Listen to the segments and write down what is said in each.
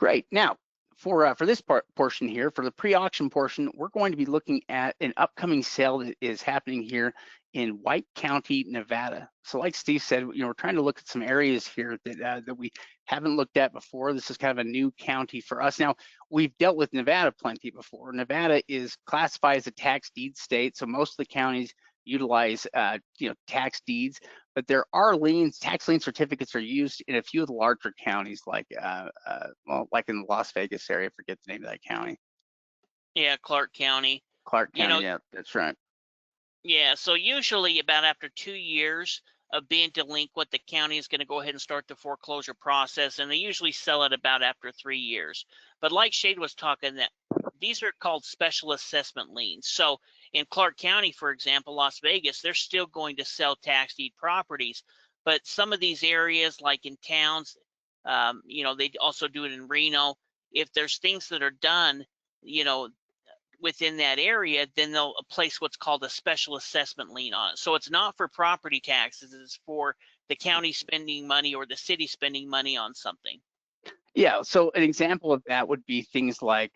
Great. Now, for this portion here, for the pre-auction portion, we're going to be looking at an upcoming sale that is happening here in White County, Nevada. So, like Steve said, we're trying to look at some areas here that we haven't looked at before. This is kind of a new county for us. Now, we've dealt with Nevada plenty before. Nevada is classified as a tax deed state, so most of the counties utilize tax deeds, but there are liens. Tax lien certificates are used in a few of the larger counties, like like in the Las Vegas area. I forget the name of that county. Yeah, Clark County. Clark County. Yeah, that's right. Yeah, so usually about after 2 years of being delinquent, the county is going to go ahead and start the foreclosure process, and they usually sell it about after 3 years. But like Shade was talking, that these are called special assessment liens. So in Clark County, for example, Las Vegas, they're still going to sell tax deed properties. But some of these areas, like in towns, they also do it in Reno. If there's things that are done, within that area, then they'll place what's called a special assessment lien on it. So it's not for property taxes, it's for the county spending money or the city spending money on something. Yeah, so an example of that would be things like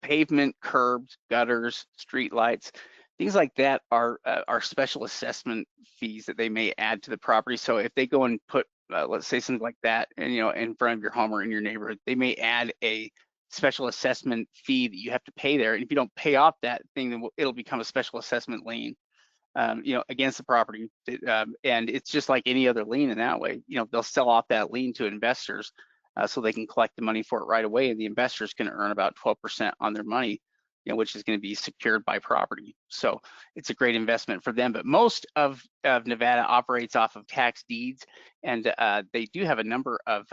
pavement, curbs, gutters, street lights. Things like that are special assessment fees that they may add to the property. So if they go and put, let's say something like that, and in front of your home or in your neighborhood, they may add a special assessment fee that you have to pay there. And if you don't pay off that thing, then it'll become a special assessment lien, against the property. And it's just like any other lien in that way. They'll sell off that lien to investors, so they can collect the money for it right away, and the investors can earn about 12% on their money, which is going to be secured by property. So it's a great investment for them. But most of Nevada operates off of tax deeds, and they do have a number of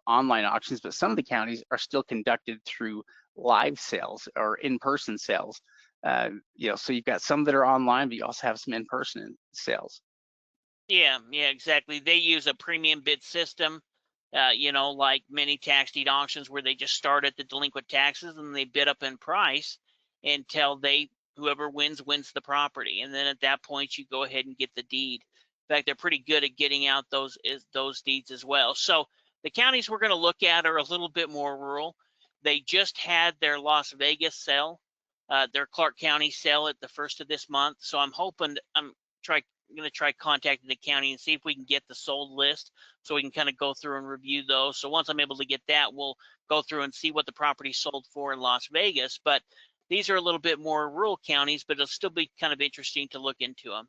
online auctions, but some of the counties are still conducted through live sales or in-person sales. So you've got some that are online, but you also have some in-person sales. Yeah, exactly. They use a premium bid system, like many tax deed auctions where they just start at the delinquent taxes and they bid up in price until whoever wins the property. And then at that point, you go ahead and get the deed. In fact, they're pretty good at getting out those deeds as well. So the counties we're going to look at are a little bit more rural. They just had their Las Vegas sale, their Clark County sale at the first of this month. So I'm hoping, I'm going to try contacting the county and see if we can get the sold list so we can kind of go through and review those. So once I'm able to get that, we'll go through and see what the property sold for in Las Vegas. But these are a little bit more rural counties, but it'll still be kind of interesting to look into them.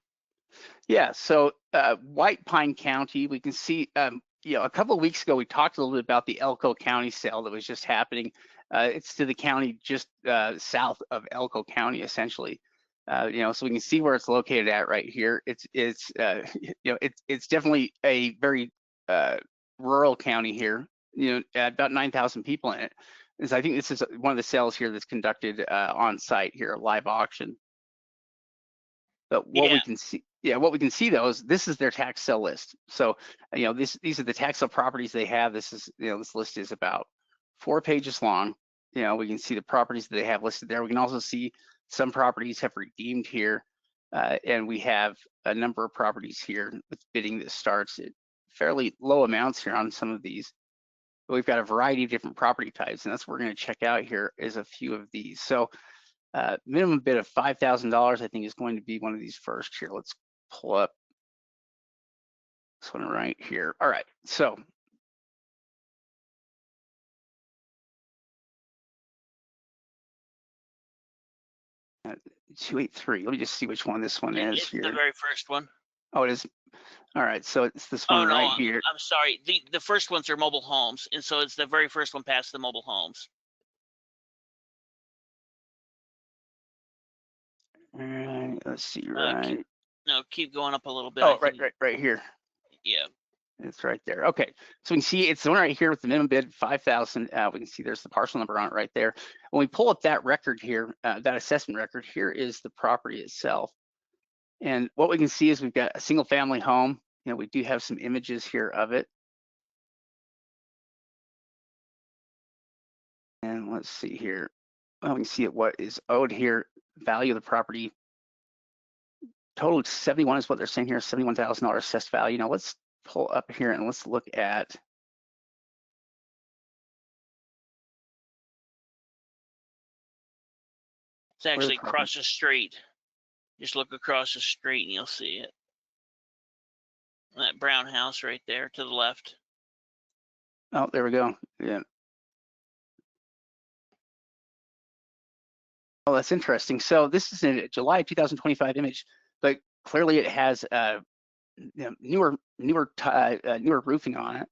Yeah, so White Pine County, we can see, a couple of weeks ago, we talked a little bit about the Elko County sale that was just happening. It's to the county just south of Elko County, essentially. So we can see where it's located at right here. It's definitely a very rural county here. About 9,000 people in it. And so I think this is one of the sales here that's conducted on site here, a live auction. But what we can see, though, is this is their tax sale list. So these are the tax sale properties they have. This is this list is about 4 pages long. We can see the properties that they have listed there. We can also see some properties have redeemed here, and we have a number of properties here with bidding that starts at fairly low amounts here on some of these. But we've got a variety of different property types, and that's what we're going to check out here is a few of these. So minimum bid of $5,000, I think, is going to be one of these first here. Let's pull up this one right here. All right, so 283. Let me just see which one this one is it's here. the very first one. Oh, it is. All right, so it's this one right here. I'm sorry. The first ones are mobile homes, and so it's the very first one past the mobile homes. All right, let's see. Right. Keep going up a little bit. Oh, right here. Yeah. It's right there. Okay, so we can see it's the one right here with the minimum bid 5,000. We can see there's the parcel number on it right there. When we pull up that record here, that assessment record, here is the property itself. And what we can see is we've got a single family home. We do have some images here of it. And let's see here. Well, we can see what is owed here. Value of the property total 71 is what they're saying here, $71,000 assessed value. Now let's pull up here and let's look at It's actually across the street. Just look across the street and you'll see it. That brown house right there to the left. Oh, there we go. Yeah. Oh, that's interesting. So this is a July 2025 image, but clearly it has newer roofing on it. At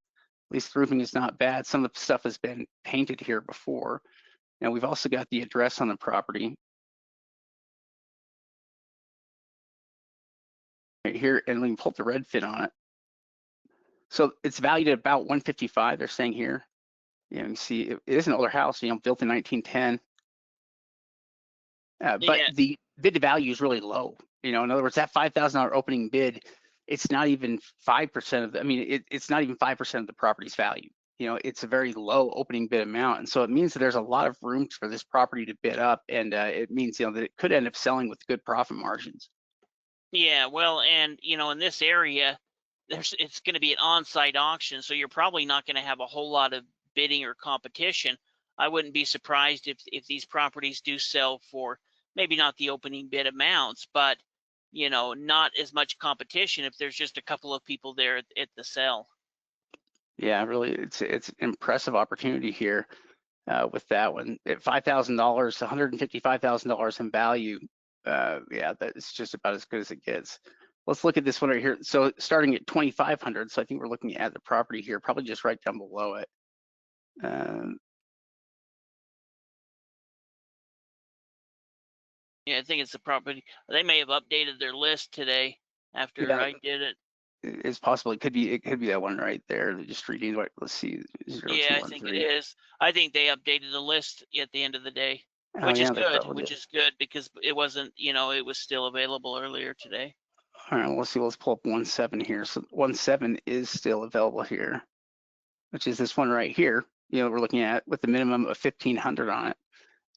least the roofing is not bad. Some of the stuff has been painted here before. And we've also got the address on the property right here, and we can pull up the Redfin on it. So it's valued at about 155. They're saying here. You know, you see it is an older house, built in 1910. But Yeah. the bid to value is really low. In other words, that $5,000 opening bid, it's not even 5% of the, it's not even 5% of the property's value. It's a very low opening bid amount. And so it means that there's a lot of room for this property to bid up. And it means, that it could end up selling with good profit margins. Yeah, well, and in this area, it's going to be an on-site auction, so you're probably not going to have a whole lot of bidding or competition. I wouldn't be surprised if these properties do sell for maybe not the opening bid amounts, but not as much competition if there's just a couple of people there at the sell. Yeah, really, it's an impressive opportunity here with that one. At $5,000, $155,000 in value. Yeah, that's just about as good as it gets. Let's look at this one right here. So starting at 2,500, so I think we're looking at the property here, probably just right down below it. Yeah, I think it's the property. They may have updated their list today after Yeah, I did it. it's possible. It could be that one right there. Just reading what. Let's see. Yeah, I think it 0213. is. I think they updated the list at the end of the day, Oh which is yeah, they good, probably did. because it wasn't, it was still available earlier today. All right, let's see. Let's pull up 1.7 here. So 1.7 is still available here, which is this one right here. We're looking at with the minimum of 1,500 on it.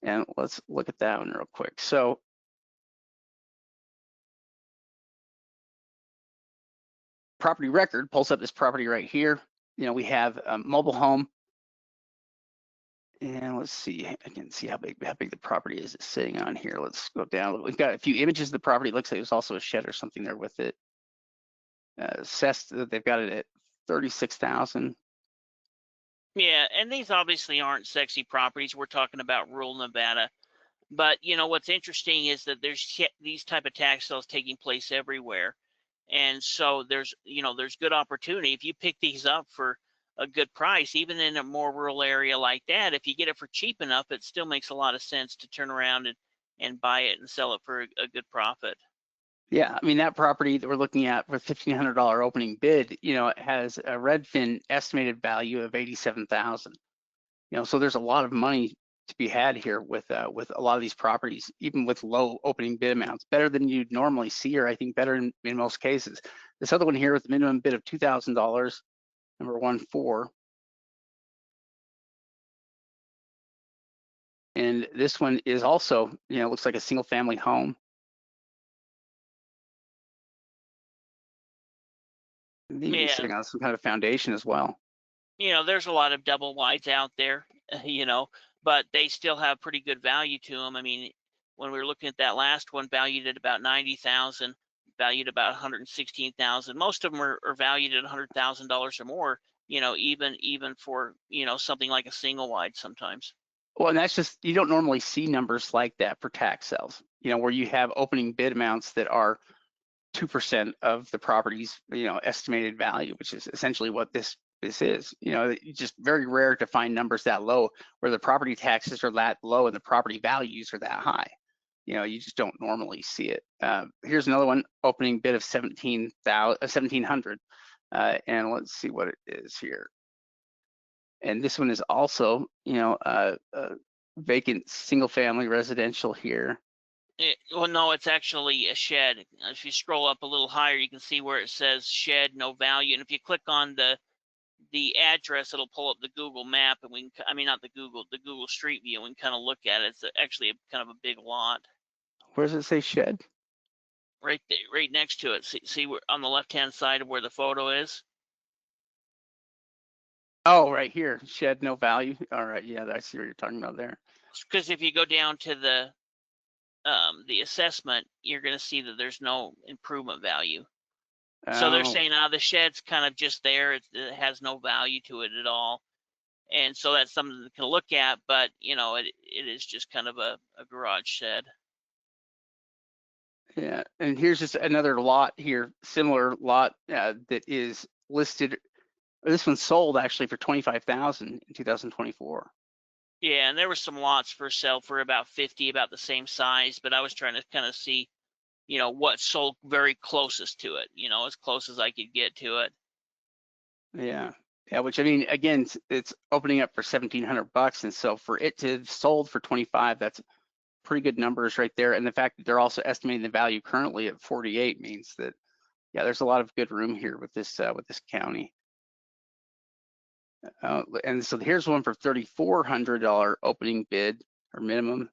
And let's look at that one real quick. So property record pulls up this property right here. We have a mobile home. And let's see, I can see how big the property is it's sitting on here. Let's go down. We've got a few images of the property. It looks like there's also a shed or something there with it. Assessed, they've got it at 36,000. Yeah, and these obviously aren't sexy properties. We're talking about rural Nevada. But what's interesting is that there's these type of tax sales taking place everywhere. And so there's good opportunity if you pick these up for a good price, even in a more rural area like that. If you get it for cheap enough, it still makes a lot of sense to turn around and buy it and sell it for a good profit. Yeah, that property that we're looking at with $1,500 opening bid, it has a Redfin estimated value of 87,000. So there's a lot of money to be had here with a lot of these properties, even with low opening bid amounts, better than you'd normally see, or I think better in most cases. This other one here with the minimum bid of $2,000, number 1.4. And this one is also, looks like a single family home. Maybe sitting on some kind of foundation as well. There's a lot of double wides out there, but they still have pretty good value to them. When we were looking at that last one, valued at about 90,000, valued about 116,000. Most of them are valued at $100,000 or more. Even for something like a single wide sometimes. Well, and that's just, you don't normally see numbers like that for tax sales. Where you have opening bid amounts that are 2% of the property's estimated value, which is essentially what this is. It's just very rare to find numbers that low where the property taxes are that low and the property values are that high. You just don't normally see it. Here's another one, opening bid of 1,700, and let's see what it is here. And this one is also, a vacant single family residential here. Well, no, it's actually a shed. If you scroll up a little higher, you can see where it says shed, no value. And if you click on the address, it'll pull up the Google map, and not the Google Street View, and kind of look at it. It's actually kind of a big lot. Where does it say shed? Right there, right next to it. See where, on the left-hand side of where the photo is. Oh, right here, shed, no value. All right, yeah, I see what you're talking about there. Because if you go down to the the assessment, you're going to see that there's no improvement value. So they're Oh, saying, the shed's kind of just there. It has no value to it at all. And so that's something to look at, but it is just kind of a garage shed. yeah. And here's just another lot here, similar lot that is listed. This one's sold actually for $25,000 in 2024. Yeah, and there were some lots for sale for about 50, about the same size, but I was trying to kind of see, what sold very closest to it, as close as I could get to it. Yeah. Yeah, which I mean, again, it's opening up for $1,700, and so for it to have sold for 25, that's pretty good numbers right there. And the fact that they're also estimating the value currently at 48 means that, yeah, there's a lot of good room here with this county. And so here's one for $3,400 opening bid or minimum.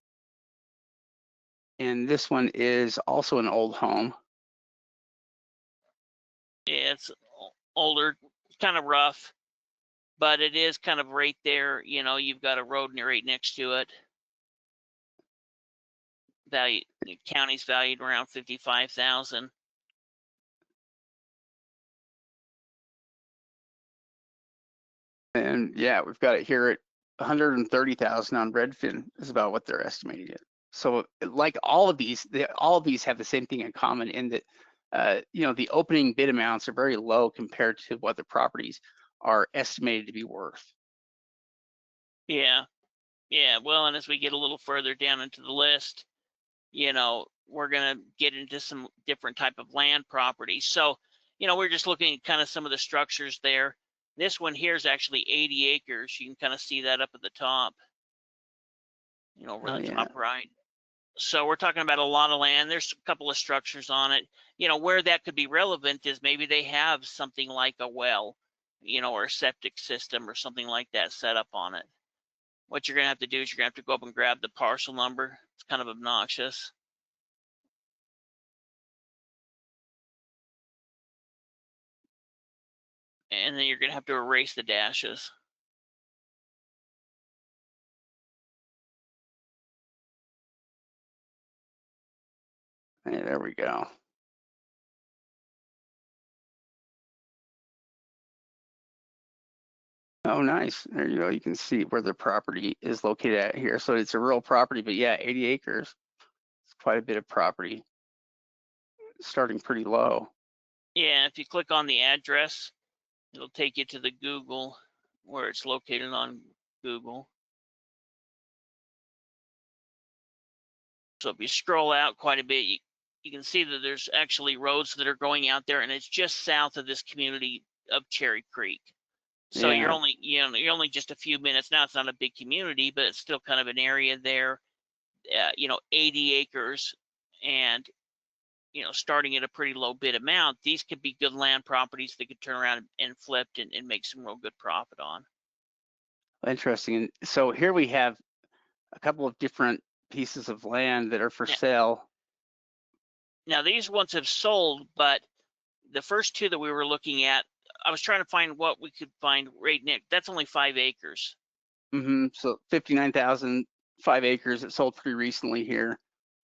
And this one is also an old home. Yeah, it's older, kind of rough, but it is kind of right there. You've got a road right next to it. The county's valued around 55,000. And yeah, we've got it here at 130,000 on Redfin is about what they're estimating it. So like all of these have the same thing in common in that, the opening bid amounts are very low compared to what the properties are estimated to be worth. Yeah. Yeah. Well, and as we get a little further down into the list, we're going to get into some different type of land properties. So, we're just looking at kind of some of the structures there. This one here is actually 80 acres. You can kind of see that up at the top, over Oh the yeah. top right. So we're talking about a lot of land. There's a couple of structures on it. Where that could be relevant is maybe they have something like a well, or a septic system or something like that set up on it. What you're going to have to do is you're going to have to go up and grab the parcel number. It's kind of obnoxious. And then you're going to have to erase the dashes. Hey, there we go. Oh, nice. There you go. You can see where the property is located at here. So it's a real property, but yeah, 80 acres. It's quite a bit of property, starting pretty low. Yeah, if you click on the address, it'll take you to the Google, where it's located on Google. So if you scroll out quite a bit, you can see that there's actually roads that are going out there, and it's just south of this community of Cherry Creek. So you're Yeah. only just a few minutes. Now it's not a big community, but it's still kind of an area there. 80 acres, and starting at a pretty low bid amount, these could be good land properties that could turn around and flipped and make some real good profit on. Interesting. And so here we have a couple of different pieces of land that are for Now, sale. now these ones have sold, but the first two that we were looking at, I was trying to find what we could find right next. That's only 5 acres. So 59,000, 5 acres. It sold pretty recently here.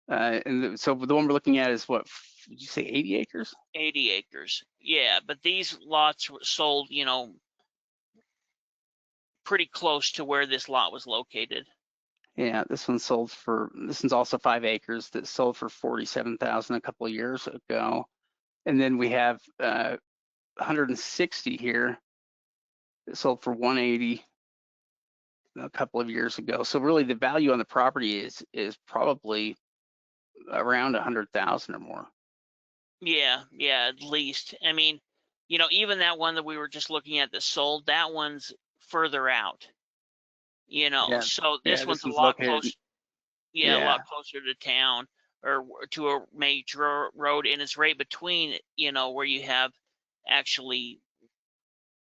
So the one we're looking at is what, did you say 80 acres? 80 acres. Yeah, but these lots were sold, pretty close to where this lot was located. Yeah, this one's also 5 acres that sold for 47,000 a couple of years ago. And then we have 160 here that sold for 180 a couple of years ago. So really the value on the property is probably around 100,000 or more. Yeah, at least. I mean, even that one that we were just looking at that sold, that one's further out. Yeah, So yeah, this this one's a one's lot located, closer. Yeah, a yeah, lot closer to town or to a major road, and it's right between, where you have actually,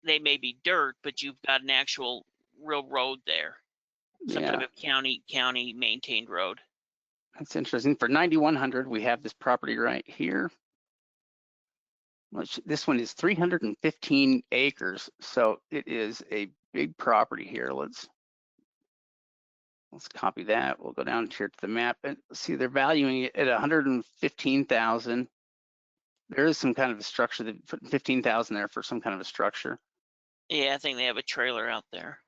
they may be dirt, but you've got an actual real road there, some type yeah, of county maintained road. that's interesting. For 9,100, we have this property right here. Which this one is 315 acres, so it is a big property here. Let's copy that. We'll go down here to the map and see they're valuing it at 115,000. There is some kind of a structure. They put 15,000 there for some kind of a structure. Yeah, I think they have a trailer out there.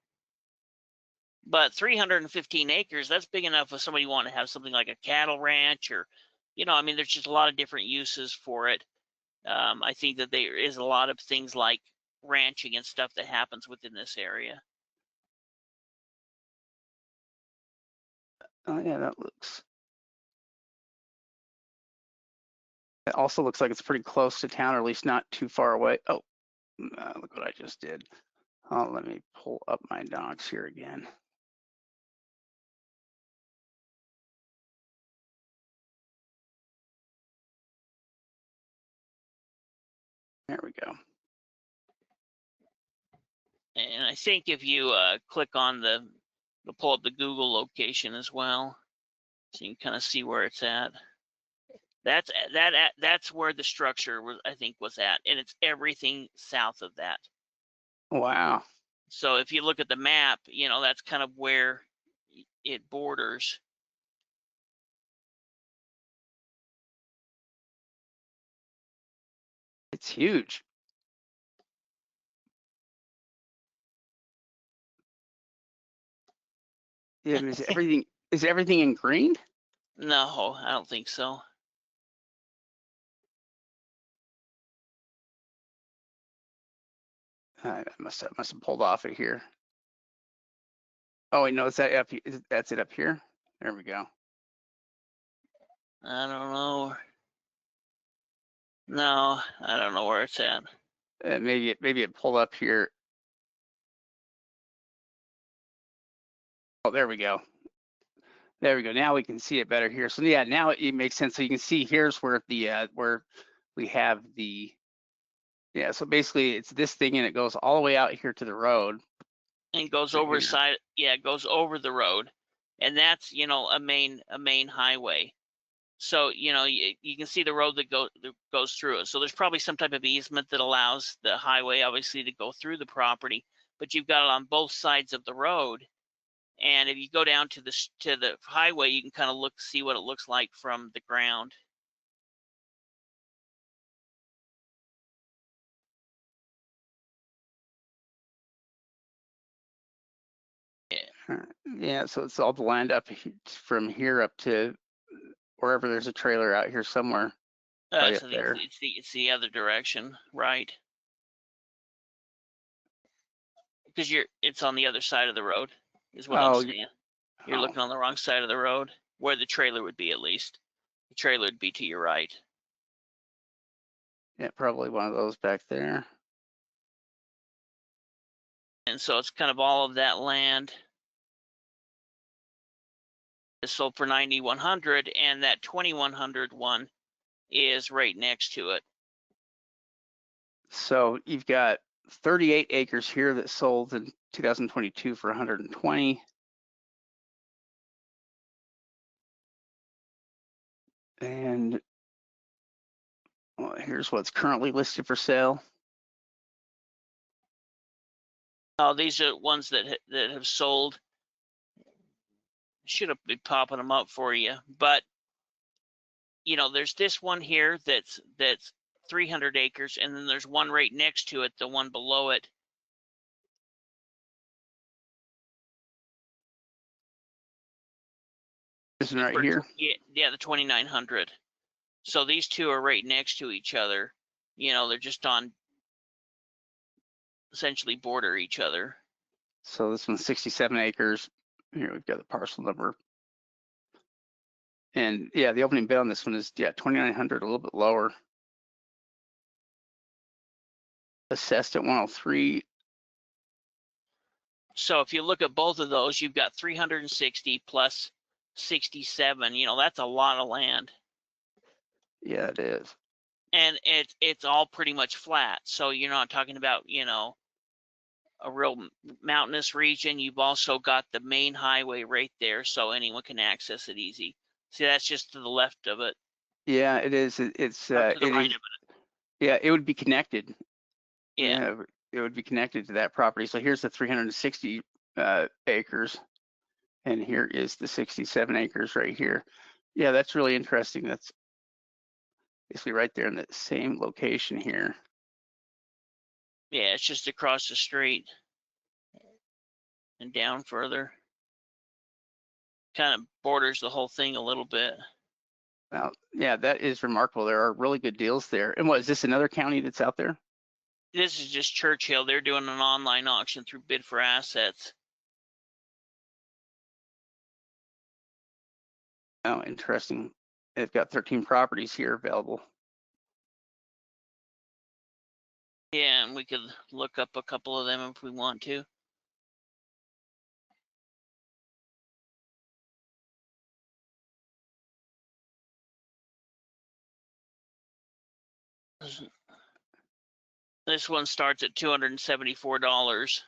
But 315 acres, that's big enough if somebody want to have something like a cattle ranch or, I mean, there's just a lot of different uses for it. I think that there is a lot of things like ranching and stuff that happens within this area. Oh yeah, that looks. It also looks like it's pretty close to town, or at least not too far away. Oh, look what I just did. Oh, let me pull up my docs here again. There we go. And I think if you click on it'll pull up the Google location as well, so you can kind of see where it's at. That's where the structure was, I think, was at, and it's everything south of that. Wow. So if you look at the map, that's kind of where it borders. It's huge. Yeah, but is everything in green? No, I don't think so. I must have pulled off it here. Oh wait, no, it's that up. That's it up here. There we go. I don't know. No, I don't know where it's at. Maybe it pulled up here. Oh, there we go. There we go. Now we can see it better here. So yeah, now it makes sense. So you can see here's where where we have the, yeah. So basically it's this thing and it goes all the way out here to the road. And goes Right over here. side, yeah, it goes over the road, and that's a main highway. So you can see the road that goes through it. So there's probably some type of easement that allows the highway obviously to go through the property, but you've got it on both sides of the road. And if you go down to the highway, you can kind of see what it looks like from the ground. Yeah, so it's all the land up from here up to wherever there's a trailer out here somewhere. Right So up there. it's the other direction, right? Because it's on the other side of the road, is what I'm saying. You're looking on the wrong side of the road, where the trailer would be at least. The trailer would be to your right. Yeah, probably one of those back there. And so it's kind of all of that land is sold for 9,100, and that 2,100 one is right next to it. So you've got 38 acres here that sold in 2022 for 120. And well, here's what's currently listed for sale. Oh, these are ones that have sold. Should have been popping them up for you, but there's this one here that's 300 acres, and then there's one right next to it, the one below it. This one right here. Yeah, the 2,900. So these two are right next to each other. They're just on essentially border each other. So this one's 67 acres. Here we've got the parcel number. And yeah, the opening bid on this one is 2,900, a little bit lower. Assessed at 103. So if you look at both of those, you've got 360 plus 67. That's a lot of land. Yeah, it is. And it's all pretty much flat. So you're not talking about, a real mountainous region. You've also got the main highway right there, so anyone can access it easy. See, that's just to the left of it. Yeah, it is. It's to the right of it. Yeah, it would be connected. Yeah. It would be connected to that property. So here's the 360 acres, And here is the 67 acres right here. Yeah, that's really interesting. That's basically right there in the same location here. Yeah, it's just across the street and down further. Kind of borders the whole thing a little bit. Well, yeah, that is remarkable. There are really good deals there. And what, is this another county that's out there? This is just Churchill. They're doing an online auction through Bid for Assets. Oh, interesting. They've got 13 properties here available. Yeah, and we could look up a couple of them if we want to. This one starts at $274.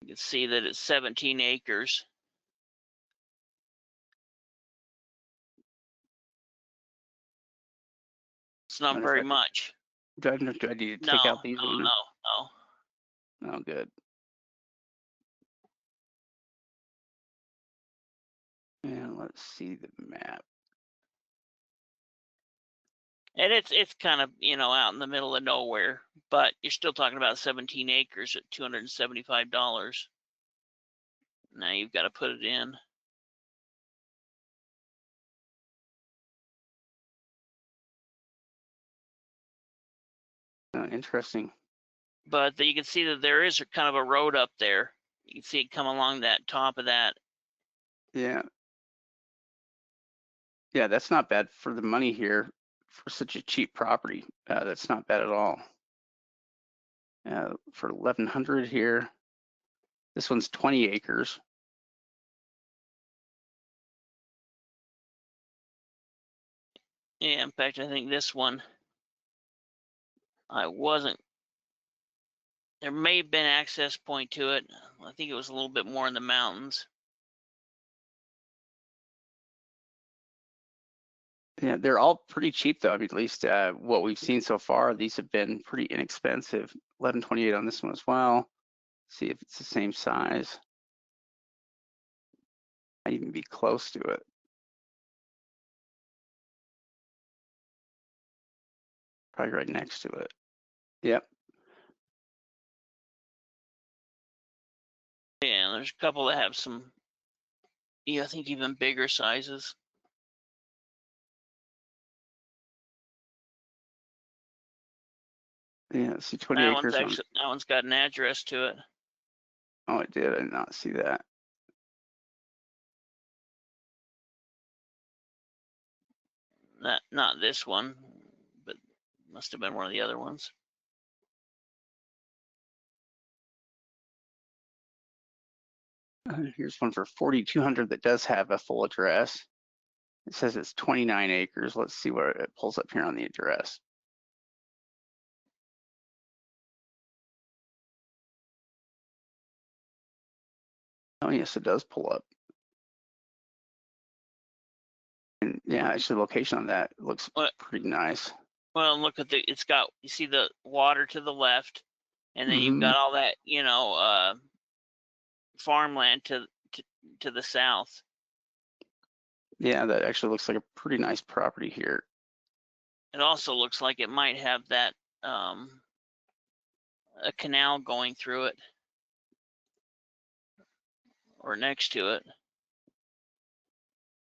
You can see that it's 17 acres. It's not very much. Do I need to take No, out these? no. Oh, good. And let's see the map. And it's kind of, out in the middle of nowhere, but you're still talking about 17 acres at $275. Now you've got to put it in. Interesting. But you can see that there is kind of a road up there. You can see it come along that top of that. Yeah. Yeah, that's not bad for the money here for such a cheap property. That's not bad at all. For 1,100 here. This one's 20 acres. Yeah, in fact, I think this one, there may have been access point to it. I think it was a little bit more in the mountains. Yeah, they're all pretty cheap though. I mean, at least what we've seen so far, these have been pretty inexpensive. 1128 on this one as well. See if it's the same size. Might even be close to it. Probably right next to it. Yep. Yeah, there's a couple that have some, I think even bigger sizes. Yeah, see 20 acres on. That one's got an address to it. Oh, it did. I did not see that. Not this one, but must have been one of the other ones. Here's one for 4,200 that does have a full address. It says it's 29 acres. Let's see what it pulls up here on the address. Oh, yes, it does pull up. And yeah, actually, the location on that looks pretty nice. Well, look at you see the water to the left, and then you've got all that, farmland to the south. Yeah, that actually looks like a pretty nice property here. It also looks like it might have that a canal going through it or next to it.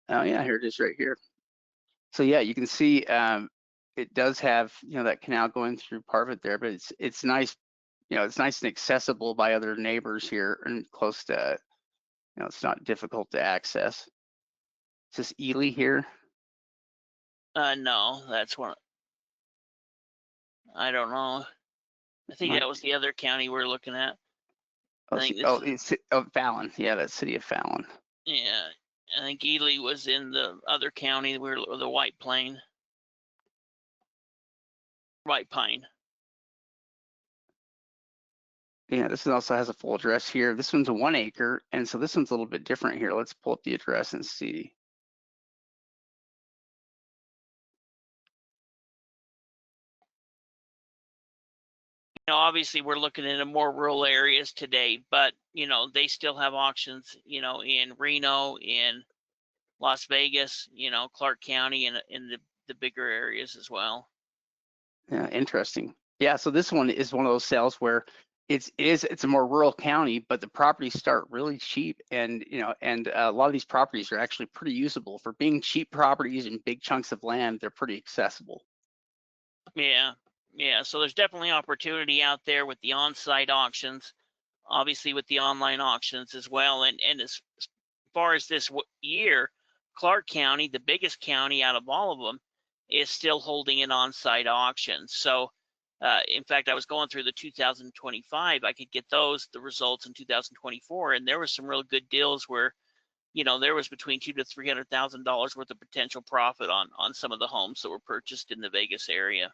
Oh yeah, here it is right here. So yeah, you can see it does have that canal going through part of it there, but it's nice, it's nice and accessible by other neighbors here and close to, it's not difficult to access. Is this Ely here? No, that's one. I don't know. I think that was the other county we're looking at. It's Fallon. Yeah, that's city of Fallon. Yeah, I think Ely was in the other county where the White Pine. Yeah, this one also has a full address here. This one's a 1 acre, and so this one's a little bit different here. Let's pull up the address and see. know, obviously we're looking into more rural areas today, but you know, they still have auctions, you know, in Reno, in Las Vegas, you know, Clark County, and in the bigger areas as well. Yeah, interesting. Yeah, so this one is one of those sales where it's a more rural county, but the properties start really cheap, and a lot of these properties are actually pretty usable for being cheap properties and big chunks of land. They're pretty accessible. Yeah, yeah. So there's definitely opportunity out there with the on-site auctions, obviously with the online auctions as well. And as far as this year, Clark County, the biggest county out of all of them, is still holding an on-site auction. So, in fact, I was going through the 2025. I could get the results in 2024, and there was some real good deals where, you know, there was between $200,000 to $300,000 worth of potential profit on some of the homes that were purchased in the Vegas area.